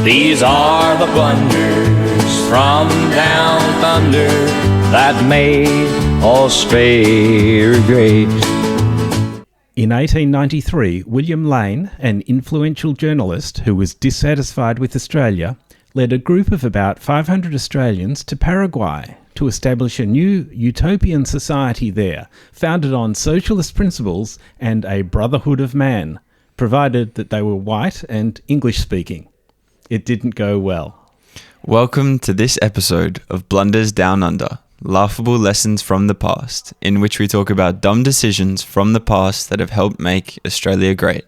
These are the blunders from down thunder that made Australia great. In 1893, William Lane, an influential journalist who was dissatisfied with Australia, led a group of about 500 Australians to Paraguay to establish a new utopian society there, founded on socialist principles and a brotherhood of man, provided that they were white and English-speaking. It didn't go well. Welcome to this episode of Blunders Down Under, laughable lessons from the past, in which we talk about dumb decisions from the past that have helped make Australia great.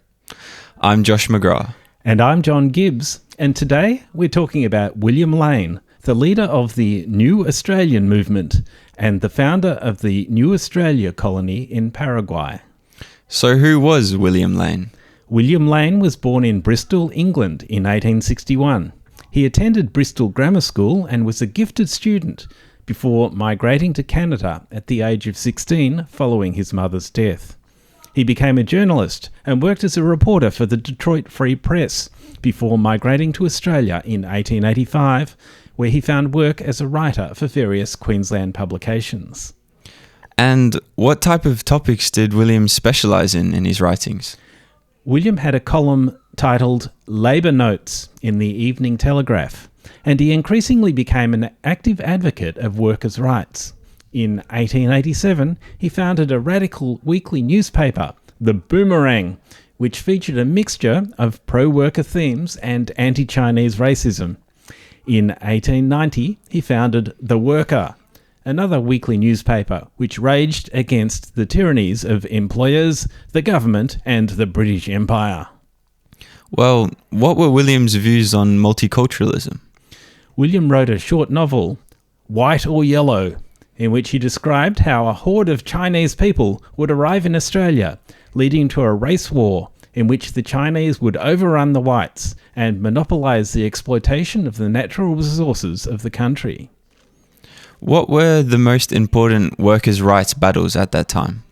I'm Josh McGrath. And I'm John Gibbs, and today we're talking about William Lane, the leader of the New Australian movement and the founder of the New Australia colony in Paraguay. So who was William Lane? William Lane was born in Bristol, England in 1861. He attended Bristol Grammar School and was a gifted student before migrating to Canada at the age of 16 following his mother's death. He became a journalist and worked as a reporter for the Detroit Free Press before migrating to Australia in 1885, where he found work as a writer for various Queensland publications. And what type of topics did William specialise in his writings? William had a column titled Labour Notes in the Evening Telegraph, and he increasingly became an active advocate of workers' rights. In 1887, he founded a radical weekly newspaper, The Boomerang, which featured a mixture of pro-worker themes and anti-Chinese racism. In 1890, he founded The Worker, another weekly newspaper which raged against the tyrannies of employers, the government, and the British Empire. Well, what were William's views on multiculturalism? William wrote a short novel, White or Yellow, in which he described how a horde of Chinese people would arrive in Australia, leading to a race war in which the Chinese would overrun the whites and monopolise the exploitation of the natural resources of the country. What were the most important workers' rights battles at that time?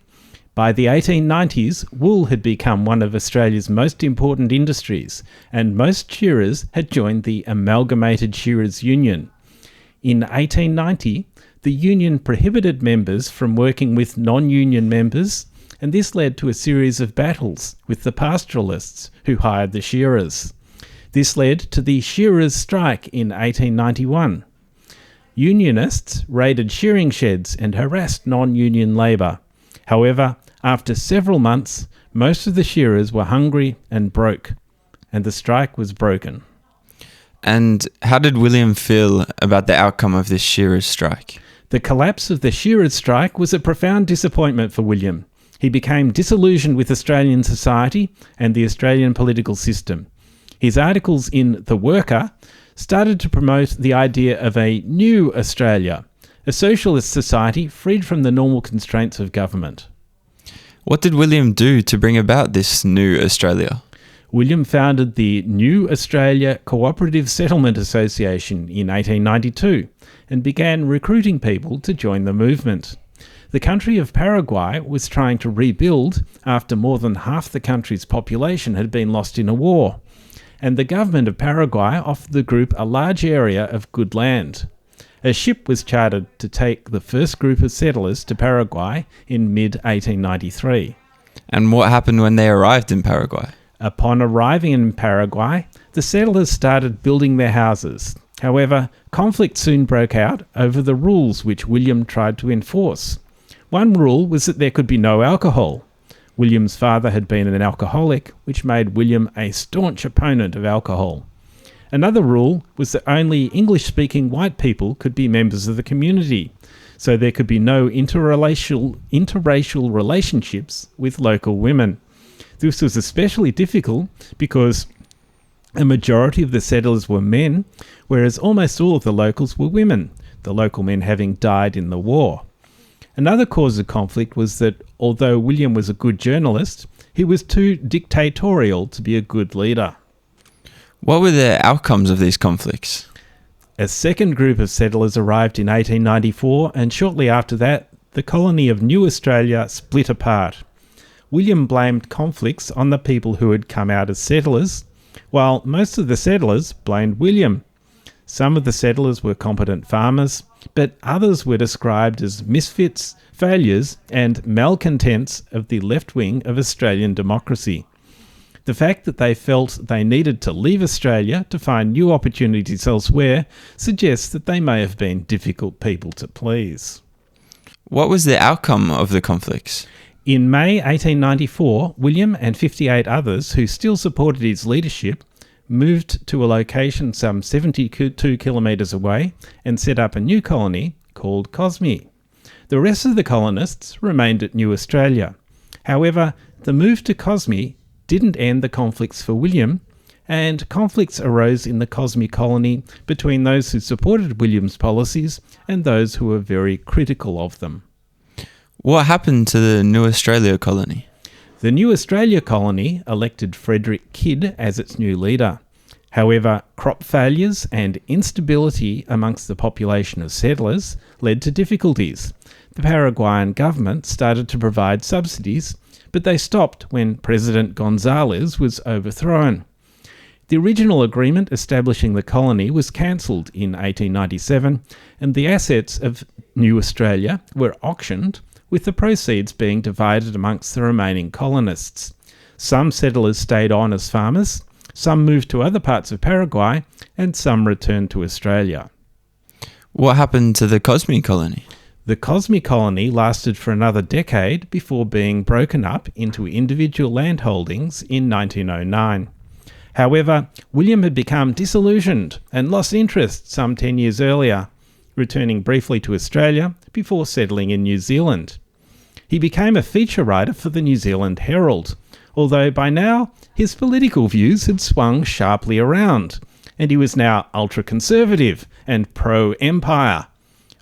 By the 1890s, wool had become one of Australia's most important industries, and most shearers had joined the Amalgamated Shearers Union. In 1890, the union prohibited members from working with non-union members, and this led to a series of battles with the pastoralists who hired the shearers. This led to the shearers' strike in 1891. Unionists raided shearing sheds and harassed non-union labour. However, after several months, most of the shearers were hungry and broke, and the strike was broken. And how did William feel about the outcome of this shearers' strike? The collapse of the shearers' strike was a profound disappointment for William. He became disillusioned with Australian society and the Australian political system. His articles in The Worker started to promote the idea of a new Australia, a socialist society freed from the normal constraints of government. What did William do to bring about this new Australia? William founded the New Australia Cooperative Settlement Association in 1892 and began recruiting people to join the movement. The country of Paraguay was trying to rebuild after more than half the country's population had been lost in a war, and the government of Paraguay offered the group a large area of good land. A ship was chartered to take the first group of settlers to Paraguay in mid-1893. And what happened when they arrived in Paraguay? Upon arriving in Paraguay, the settlers started building their houses. However, conflict soon broke out over the rules which William tried to enforce. One rule was that there could be no alcohol. William's father had been an alcoholic, which made William a staunch opponent of alcohol. Another rule was that only English-speaking white people could be members of the community, so there could be no interracial relationships with local women. This was especially difficult because a majority of the settlers were men, whereas almost all of the locals were women, the local men having died in the war. Another cause of conflict was that although William was a good journalist, he was too dictatorial to be a good leader. What were the outcomes of these conflicts? A second group of settlers arrived in 1894, and shortly after that, the colony of New Australia split apart. William blamed conflicts on the people who had come out as settlers, while most of the settlers blamed William. Some of the settlers were competent farmers, but others were described as misfits, failures, and malcontents of the left wing of Australian democracy. The fact that they felt they needed to leave Australia to find new opportunities elsewhere suggests that they may have been difficult people to please. What was the outcome of the conflicts? In May 1894, William and 58 others who still supported his leadership moved to a location some 72 kilometres away and set up a new colony called Cosme. The rest of the colonists remained at New Australia. However, the move to Cosme didn't end the conflicts for William, and conflicts arose in the Cosme colony between those who supported William's policies and those who were very critical of them. What happened to the New Australia colony? The New Australia colony elected Frederick Kidd as its new leader. However, crop failures and instability amongst the population of settlers led to difficulties. The Paraguayan government started to provide subsidies, but they stopped when President Gonzalez was overthrown. The original agreement establishing the colony was cancelled in 1897, and the assets of New Australia were auctioned, with the proceeds being divided amongst the remaining colonists. Some settlers stayed on as farmers, some moved to other parts of Paraguay, and some returned to Australia. What happened to the Cosme colony? The Cosme colony lasted for another decade before being broken up into individual landholdings in 1909. However, William had become disillusioned and lost interest some 10 years earlier, returning briefly to Australia before settling in New Zealand. He became a feature writer for the New Zealand Herald, although by now his political views had swung sharply around, and he was now ultra-conservative and pro-empire,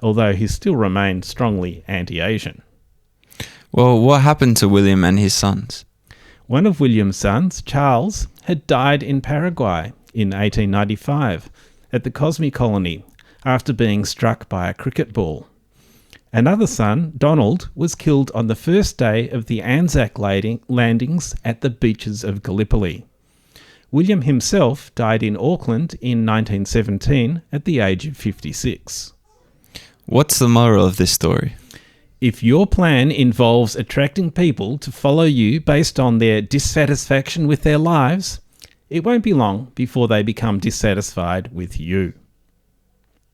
although he still remained strongly anti-Asian. Well, what happened to William and his sons? One of William's sons, Charles, had died in Paraguay in 1895 at the Cosme colony after being struck by a cricket ball. Another son, Donald, was killed on the first day of the Anzac landings at the beaches of Gallipoli. William himself died in Auckland in 1917 at the age of 56. What's the moral of this story? If your plan involves attracting people to follow you based on their dissatisfaction with their lives, it won't be long before they become dissatisfied with you.